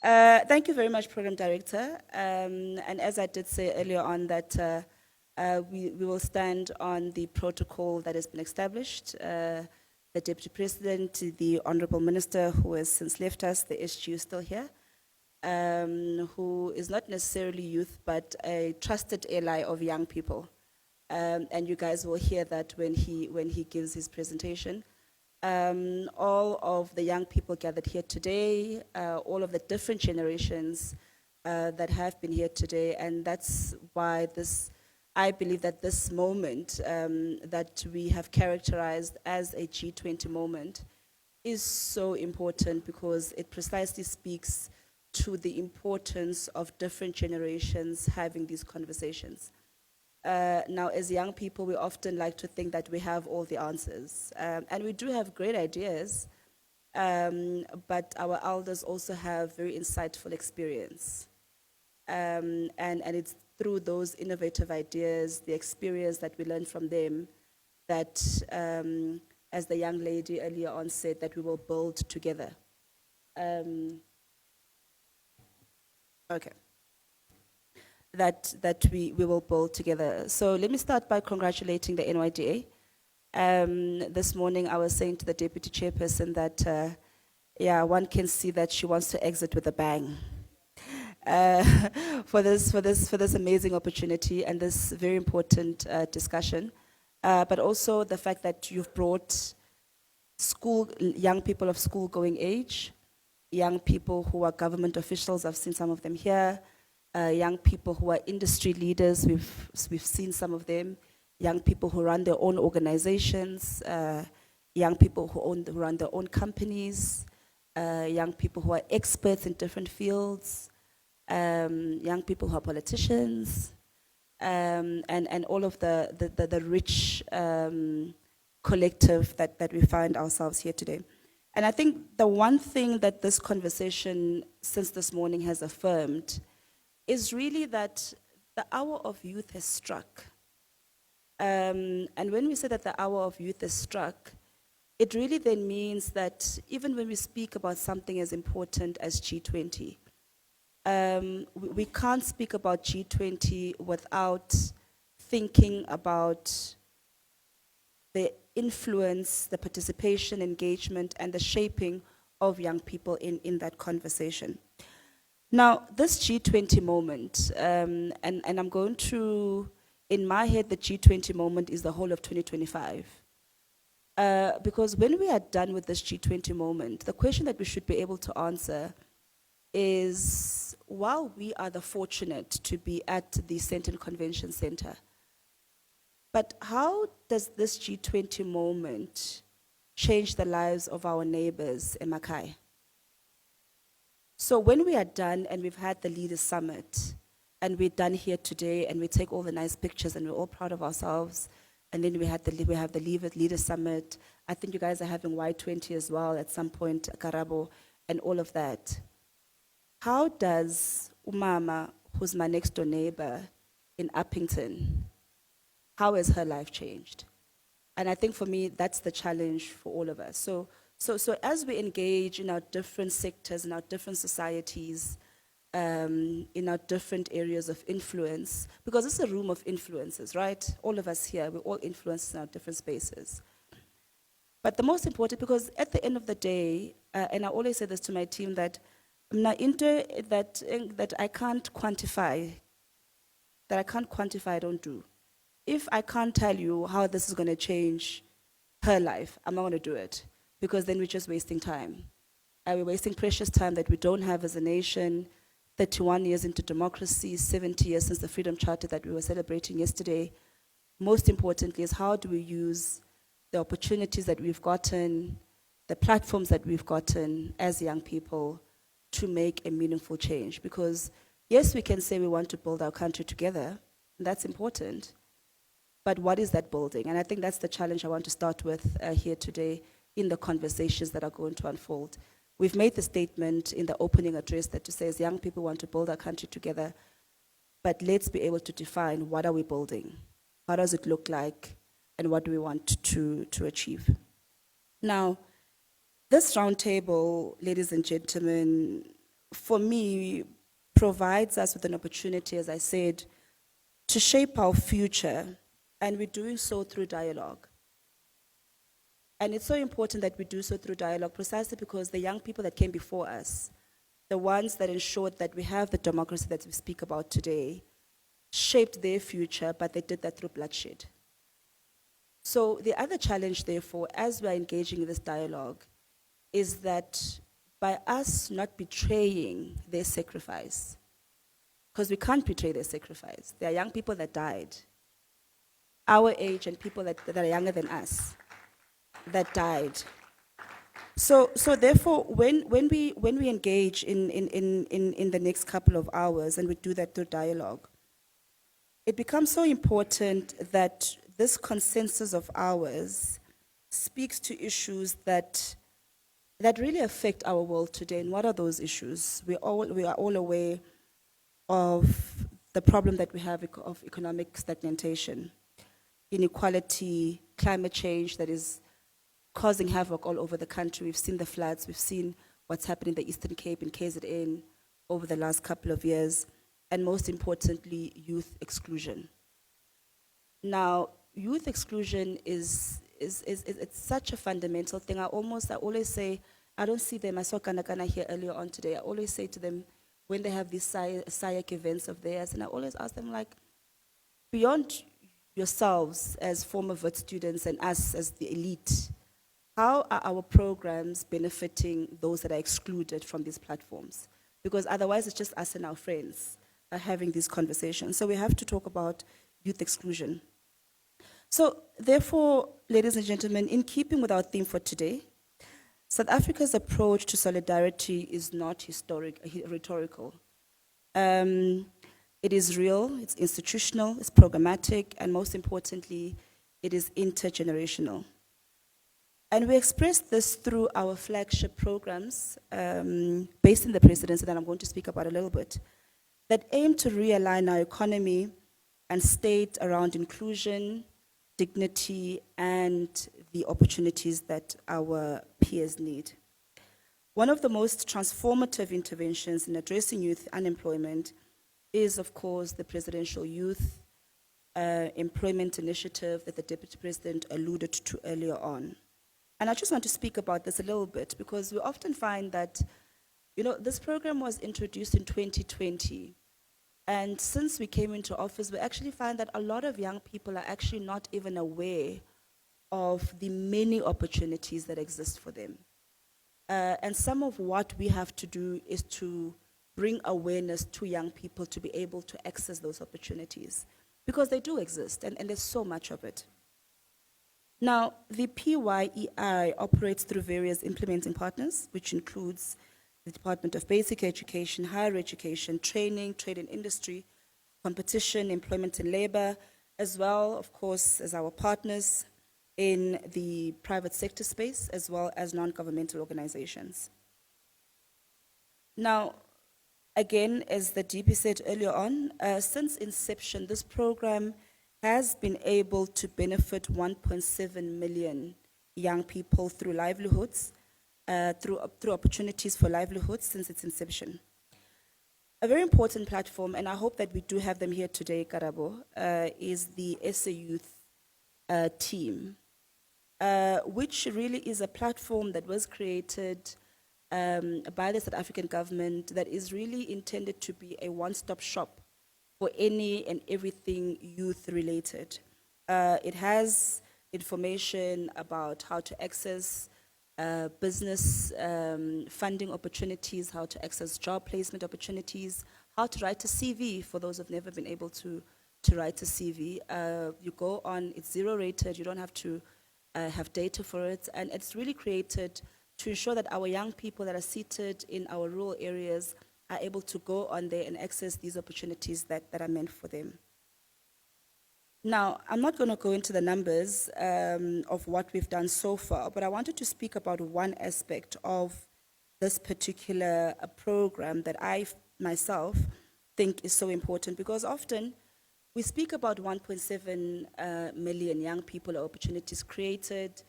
Thank you very much, Program Director. And as I did say earlier on, that we will stand on the protocol that has been established. The Deputy President, the Honorable Minister, who has since left us, the SGU is still here, who is not necessarily youth, but a trusted ally of young people. And you guys will hear that when he gives his presentation. All of the young people gathered here today, all of the different generations that have been here today, and that's why I believe that this moment that we have characterized as a G20 moment is so important, because it precisely speaks to the importance of different generations having these conversations. Now, as young people, we often like to think that we have all the answers. And we do have great ideas, but our elders also have very insightful experience. And it's through those innovative ideas, the experience that we learn from them, that, as the young lady earlier on said, that we will build together. Okay. That we will build together. So let me start by congratulating the NYDA. This morning I was saying to the Deputy Chairperson that, yeah, one can see that she wants to exit with a bang. For this amazing opportunity and this very important discussion, but also the fact that you've brought young people of school-going age, young people who are government officials. I've seen some of them here. Young people who are industry leaders, we've seen some of them. Young people who run their own organizations, young people who run their own companies, young people who are experts in different fields, young people who are politicians, and all of the rich collective that we find ourselves here today. And I think the one thing that this conversation since this morning has affirmed is really that the hour of youth has struck. And when we say that the hour of youth has struck, it really then means that even when we speak about something as important as G20, we can't speak about G20 without thinking about the influence, the participation, engagement, and the shaping of young people in that conversation. Now, this G20 moment, and I'm going to, in my head, the G20 moment is the whole of 2025. Because when we are done with this G20 moment, the question that we should be able to answer is, while we are the fortunate to be at the Centre Convention Center, but how does this G20 moment change the lives of our neighbors in Makai? So when we are done and we've had the Leaders Summit, and we're done here today, and we take all the nice pictures and we're all proud of ourselves, and then we have the Leaders Summit. I think you guys are having Y20 as well at some point, Karabo, and all of that. How does Umama, who's my next door neighbor in Uppington, how has her life changed? And I think for me, that's the challenge for all of us. So as we engage in our different sectors, in our different societies, in our different areas of influence, because it's a room of influences, right? All of us here, we're all influenced in our different spaces. But the most important, because at the end of the day, and I always say this to my team, that that I can't quantify, I don't do. If I can't tell you how this is going to change her life, I'm not going to do it, because then we're just wasting time. We're wasting precious time that we don't have as a nation. 31 years into democracy, 70 years since the Freedom Charter that we were celebrating yesterday. Most importantly is, how do we use the opportunities that we've gotten, the platforms that we've gotten as young people to make a meaningful change? Because yes, we can say we want to build our country together, and that's important. But what is that building? And I think that's the challenge I want to start with here today in the conversations that are going to unfold. We've made the statement in the opening address that says young people want to build our country together, but let's be able to define, what are we building? How does it look like? And what do we want to achieve? Now, this roundtable, ladies and gentlemen, for me, provides us with an opportunity, as I said, to shape our future, and we're doing so through dialogue. And it's so important that we do so through dialogue, precisely because the young people that came before us, the ones that ensured that we have the democracy that we speak about today, shaped their future, but they did that through bloodshed. So the other challenge, therefore, as we're engaging in this dialogue, is that by us not betraying their sacrifice, because we can't betray their sacrifice. There are young people that died, our age, and people that are younger than us that died. So therefore, when we engage in the next couple of hours, and we do that through dialogue, it becomes so important that this consensus of ours speaks to issues that really affect our world today. And what are those issues? We are all aware of the problem that we have of economic stagnation, inequality, climate change that is causing havoc all over the country. We've seen the floods, we've seen what's happening in the Eastern Cape and KZN over the last couple of years, and most importantly, youth exclusion. Now, youth exclusion is it's such a fundamental thing. I always say, I don't see them, I saw Kanakana here earlier on today, I always say to them, when they have these SIAC events of theirs, and I always ask them, like, beyond yourselves as former VET students and us as the elite, how are our programs benefiting those that are excluded from these platforms? Because otherwise it's just us and our friends are having these conversations. So we have to talk about youth exclusion. So therefore, ladies and gentlemen, in keeping with our theme for today, South Africa's approach to solidarity is not rhetorical. It is real, it's institutional, it's programmatic, and most importantly, it is intergenerational. And we express this through our flagship programs, based in the presidency that I'm going to speak about a little bit, that aim to realign our economy and state around inclusion, dignity, and the opportunities that our peers need. One of the most transformative interventions in addressing youth unemployment is, of course, the Presidential Youth Employment Initiative that the Deputy President alluded to earlier on. And I just want to speak about this a little bit, because we often find that, this program was introduced in 2020. And since we came into office, we actually find that a lot of young people are actually not even aware of the many opportunities that exist for them. And some of what we have to do is to bring awareness to young people to be able to access those opportunities, because they do exist, and there's so much of it. Now, the PYEI operates through various implementing partners, which includes the Department of Basic Education, Higher Education, Training, Trade and Industry, Competition, Employment and Labor, as well, of course, as our partners in the private sector space, as well as non-governmental organizations. Now, again, as the DP said earlier on, since inception, this program has been able to benefit 1.7 million young people through livelihoods, through opportunities for livelihoods since its inception. A very important platform, and I hope that we do have them here today, Karabo, is the SA Youth team, which really is a platform that was created by the South African government that is really intended to be a one-stop shop for any and everything youth-related. It has information about how to access business funding opportunities, how to access job placement opportunities, how to write a CV for those who've never been able to write a CV. You go on, it's zero-rated, you don't have to have data for it, and it's really created to ensure that our young people that are seated in our rural areas are able to go on there and access these opportunities that are meant for them. Now, I'm not going to go into the numbers of what we've done so far, but I wanted to speak about one aspect of this particular program that I myself think is so important, because often we speak about 1.7 million young people or opportunities created.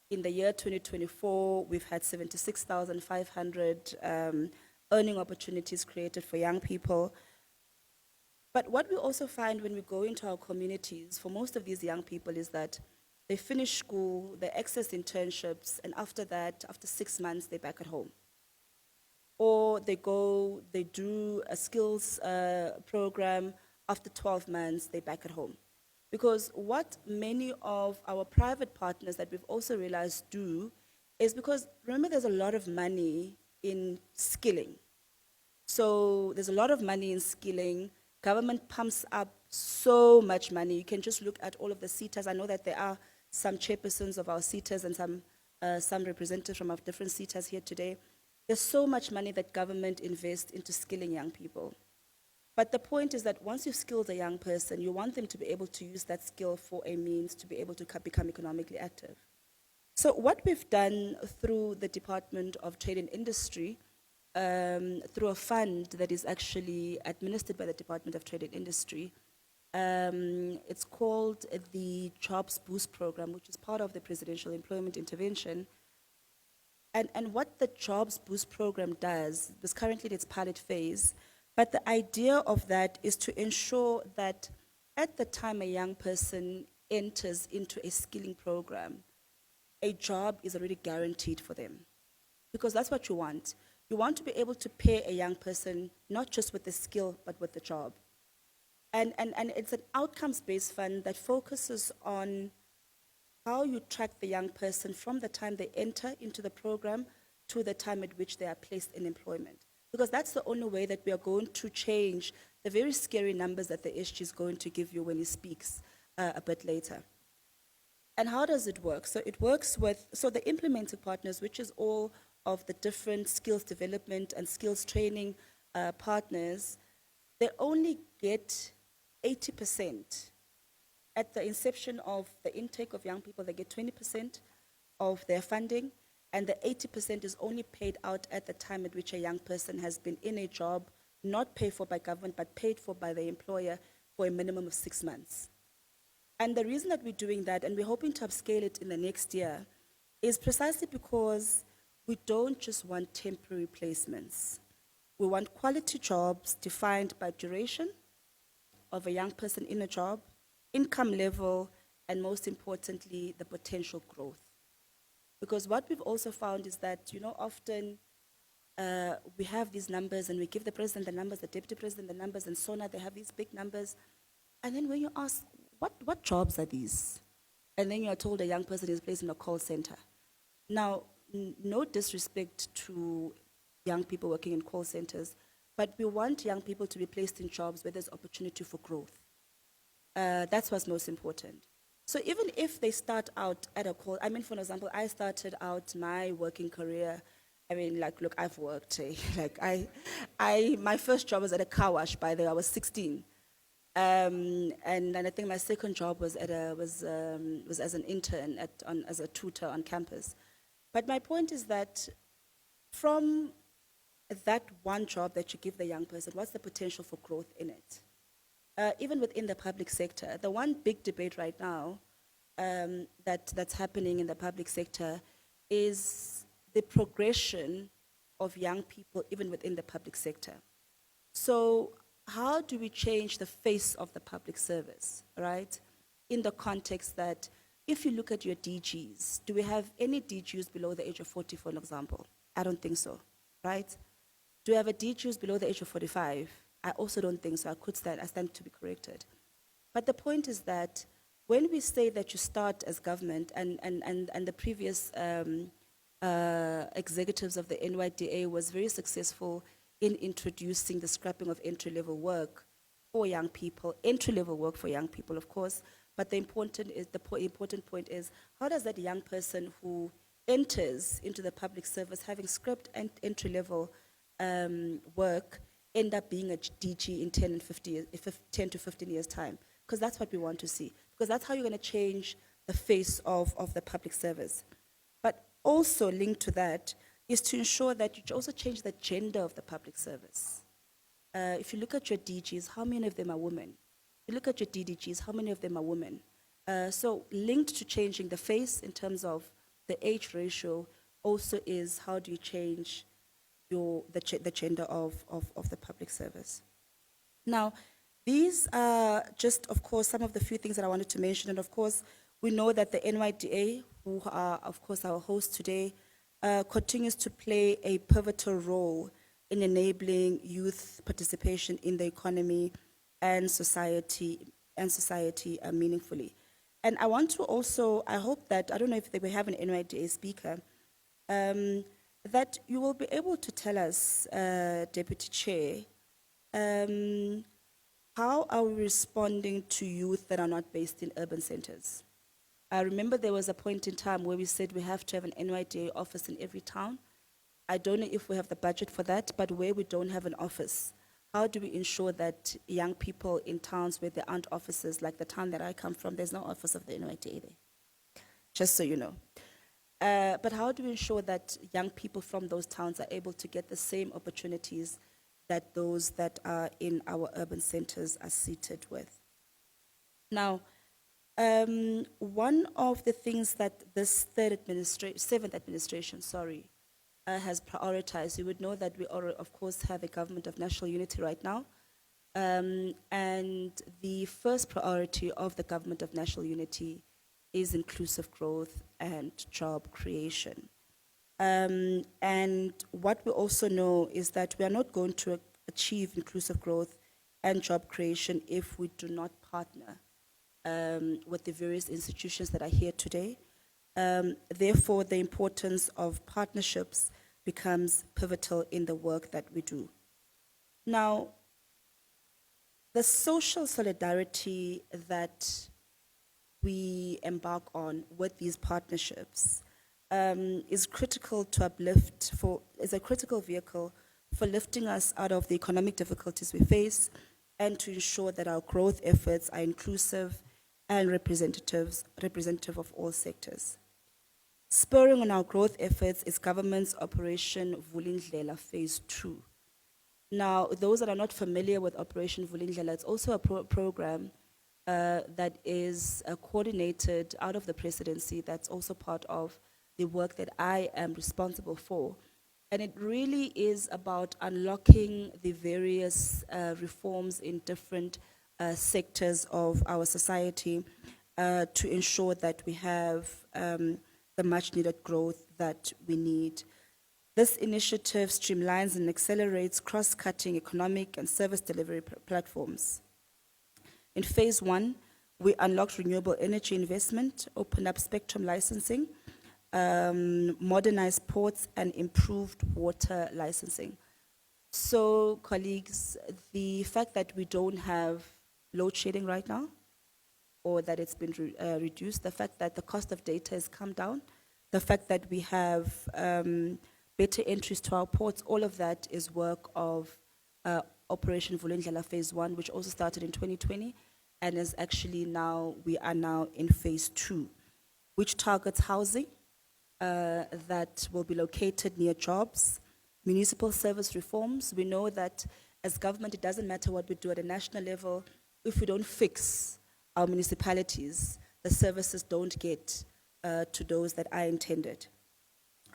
In the year 2024, we've had 76,500 earning opportunities created for young people. But what we also find when we go into our communities, for most of these young people, is that they finish school, they access internships, and after that, after 6 months, they're back at home. Or they do a skills program, after 12 months, they're back at home. Because what many of our private partners that we've also realized do is because, remember, there's a lot of money in skilling. So there's a lot of money in skilling. Government pumps up so much money. You can just look at all of the SETAs. I know that there are some chairpersons of our SETAs and some representatives from our different SETAs here today. There's so much money that government invests into skilling young people. But the point is that once you've skilled a young person, you want them to be able to use that skill for a means to be able to become economically active. So what we've done through the Department of Trade and Industry, through a fund that is actually administered by the Department of Trade and Industry, it's called the Jobs Boost Program, which is part of the Presidential Employment Intervention. And what the Jobs Boost Program does, is currently in its pilot phase, but the idea of that is to ensure that at the time a young person enters into a skilling program, a job is already guaranteed for them. Because that's what you want. You want to be able to pair a young person, not just with the skill, but with the job. And it's an outcomes-based fund that focuses on how you track the young person from the time they enter into the program to the time at which they are placed in employment. Because that's the only way that we are going to change the very scary numbers that the SG is going to give you when he speaks a bit later. And how does it work? So it works with, so the implementing partners, which is all of the different skills development and skills training partners, they only get 80%. At the inception of the intake of young people, they get 20% of their funding, and the 80% is only paid out at the time at which a young person has been in a job, not paid for by government, but paid for by the employer for a minimum of 6 months. And the reason that we're doing that, and we're hoping to upscale it in the next year, is precisely because we don't just want temporary placements. We want quality jobs defined by duration of a young person in a job, income level, and most importantly, the potential growth. Because what we've also found is that, often we have these numbers and we give the president the numbers, the deputy president the numbers, and SONA, they have these big numbers. And then when you ask, what jobs are these? And then you're told a young person is placed in a call center. Now, no disrespect to young people working in call centers, but we want young people to be placed in jobs where there's opportunity for growth. That's what's most important. So even if they start out at a call, for example, I started out my working career, look, I've worked, my first job was at a car wash, by the way, I was 16. And I think my second job was was as an intern as a tutor on campus. But my point is that from that one job that you give the young person, what's the potential for growth in it? Even within the public sector, the one big debate right now that's happening in the public sector is the progression of young people even within the public sector. So how do we change the face of the public service, right? In the context that if you look at your DGs, do we have any DGs below the age of 40, for an example? I don't think so, right? Do we have a DGs below the age of 45? I also don't think so. I stand to be corrected. But the point is that when we say that you start as government, and the previous executives of the NYDA was very successful in introducing the scrapping of entry-level work for young people, entry-level work for young people, of course, but the important point is, how does that young person who enters into the public service, having scrapped entry-level work, end up being a DG in 10 to 15 years' time? Because that's what we want to see. Because that's how you're going to change the face of the public service. But also linked to that is to ensure that you also change the gender of the public service. If you look at your DGs, how many of them are women? If you look at your DDGs, how many of them are women? So linked to changing the face in terms of the age ratio also is how do you change the gender of the public service. Now, these are just, of course, some of the few things that I wanted to mention. And of course, we know that the NYDA, who are, of course, our host today, continues to play a pivotal role in enabling youth participation in the economy and society meaningfully. And I want to also, I hope that, I don't know if we have an NYDA speaker, that you will be able to tell us, Deputy Chair, how are we responding to youth that are not based in urban centers? I remember there was a point in time where we said we have to have an NYDA office in every town. I don't know if we have the budget for that, but where we don't have an office, how do we ensure that young people in towns where there aren't offices, like the town that I come from, there's no office of the NYDA there, just so you know. But how do we ensure that young people from those towns are able to get the same opportunities that those that are in our urban centers are seated with? Now, one of the things that this seventh administration, has prioritized, you would know that we of course have a government of national unity right now. And the first priority of the government of national unity is inclusive growth and job creation. And what we also know is that we are not going to achieve inclusive growth and job creation if we do not partner with the various institutions that are here today. Therefore, the importance of partnerships becomes pivotal in the work that we do. Now, the social solidarity that we embark on with these partnerships is critical to uplift is a critical vehicle for lifting us out of the economic difficulties we face and to ensure that our growth efforts are inclusive and representative of all sectors. Spurring on our growth efforts is government's Operation Vulindlela Phase 2. Now, those that are not familiar with Operation Vulindlela, it's also a program that is coordinated out of the presidency, that's also part of the work that I am responsible for. And it really is about unlocking the various reforms in different sectors of our society to ensure that we have the much needed growth that we need. This initiative streamlines and accelerates cross-cutting economic and service delivery platforms. In phase 1, we unlocked renewable energy investment, opened up spectrum licensing, modernized ports, and improved water licensing. So, colleagues, the fact that we don't have load shedding right now, or that it's been reduced, the fact that the cost of data has come down, the fact that we have better entries to our ports, all of that is work of Operation Vulindlela Phase 1, which also started in 2020, and is actually we are now in Phase 2, which targets housing that will be located near jobs, municipal service reforms. We know that as government, it doesn't matter what we do at a national level, if we don't fix our municipalities, the services don't get to those that are intended.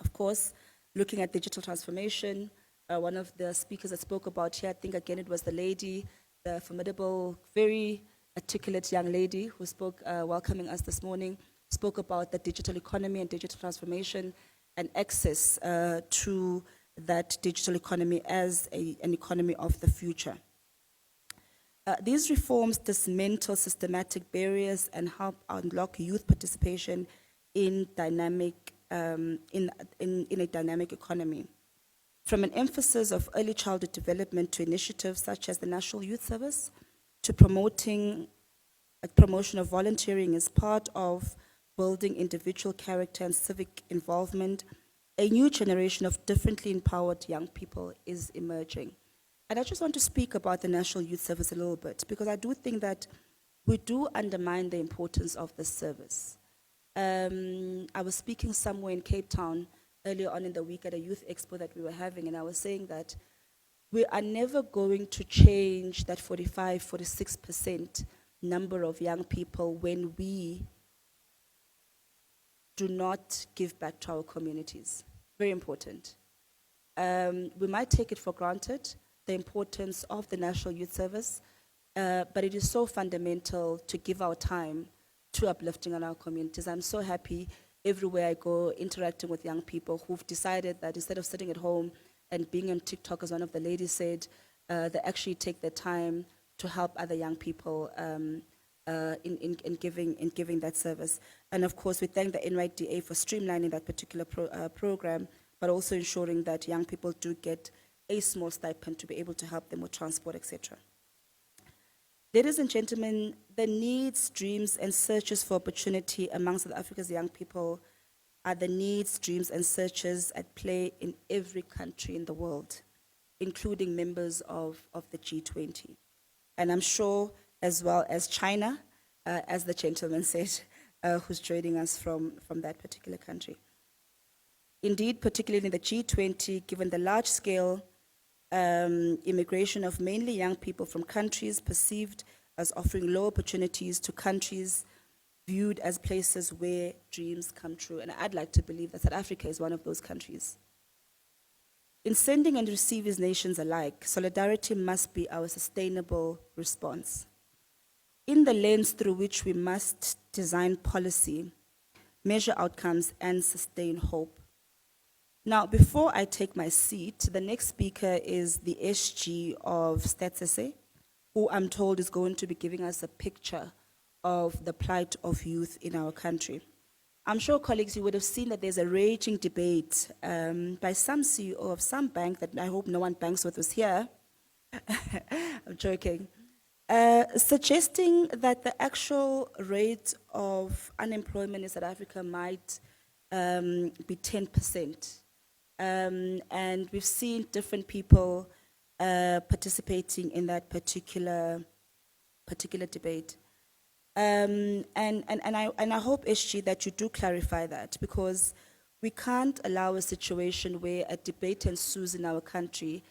Of course, looking at digital transformation, one of the speakers that spoke about here, I think again it was the lady, the formidable, very articulate young lady who spoke, welcoming us this morning, spoke about the digital economy and digital transformation and access to that digital economy as an economy of the future. These reforms dismantle systematic barriers and help unlock youth participation in a dynamic economy. From an emphasis of early childhood development to initiatives such as the National Youth Service, to promotion of volunteering as part of building individual character and civic involvement, a new generation of differently empowered young people is emerging. And I just want to speak about the National Youth Service a little bit, because I do think that we do undermine the importance of this service. I was speaking somewhere in Cape Town earlier on in the week at a youth expo that we were having, and I was saying that we are never going to change that 46% number of young people when we do not give back to our communities. Very important. We might take it for granted, the importance of the National Youth Service, but it is so fundamental to give our time to uplifting in our communities. I'm so happy everywhere I go interacting with young people who've decided that instead of sitting at home and being on TikTok, as one of the ladies said, they actually take their time to help other young people in giving that service. And of course, we thank the NYDA for streamlining that particular program, but also ensuring that young people do get a small stipend to be able to help them with transport, etc. Ladies and gentlemen, the needs, dreams, and searches for opportunity among South Africa's young people are the needs, dreams, and searches at play in every country in the world, including members of the G20. And I'm sure as well as China, as the gentleman said, who's joining us from that particular country. Indeed, particularly in the G20, given the large-scale immigration of mainly young people from countries perceived as offering low opportunities to countries viewed as places where dreams come true. And I'd like to believe that South Africa is one of those countries. In sending and receiving nations alike, solidarity must be our sustainable response. In the lens through which we must design policy, measure outcomes, and sustain hope. Now, before I take my seat, the next speaker is the SG of Stats SA, who I'm told is going to be giving us a picture of the plight of youth in our country. I'm sure, colleagues, you would have seen that there's a raging debate by some CEO of some bank that I hope no one banks with us here. I'm joking. Suggesting that the actual rate of unemployment in South Africa might be 10%. And we've seen different people participating in that particular debate. And I hope, SG, that you do clarify that, because we can't allow a situation where a debate ensues in our country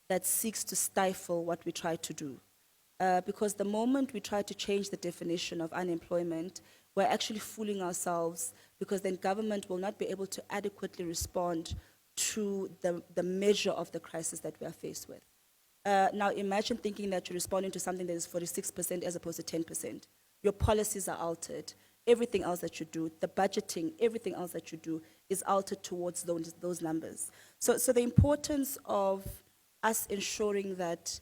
that seeks to stifle what we try to do. Because the moment we try to change the definition of unemployment, we're actually fooling ourselves, because then government will not be able to adequately respond to the measure of the crisis that we are faced with. Now imagine thinking that you're responding to something that is 46% as opposed to 10%. Your policies are altered. Everything else that you do, the budgeting, everything else that you do is altered towards those numbers. So the importance of us ensuring that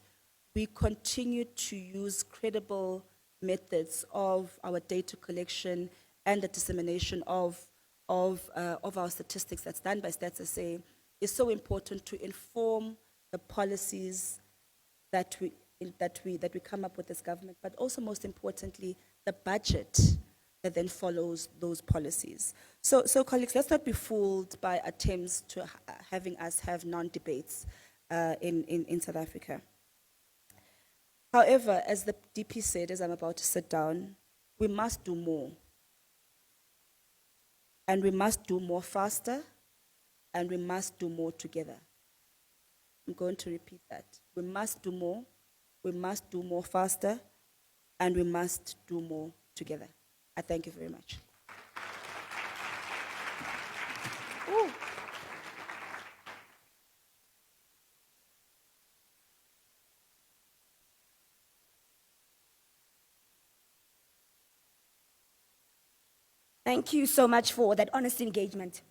we continue to use credible methods of our data collection and the dissemination of our statistics that's done by Stats SA is so important to inform the policies that we come up with as government, but also most importantly, the budget that then follows those policies. So colleagues, let's not be fooled by attempts to having us have non-debates in South Africa. However, as the DP said, as I'm about to sit down, we must do more. And we must do more faster, and we must do more together. I'm going to repeat that. We must do more faster, and we must do more together. I thank you very much. Ooh. Thank you so much for that honest engagement.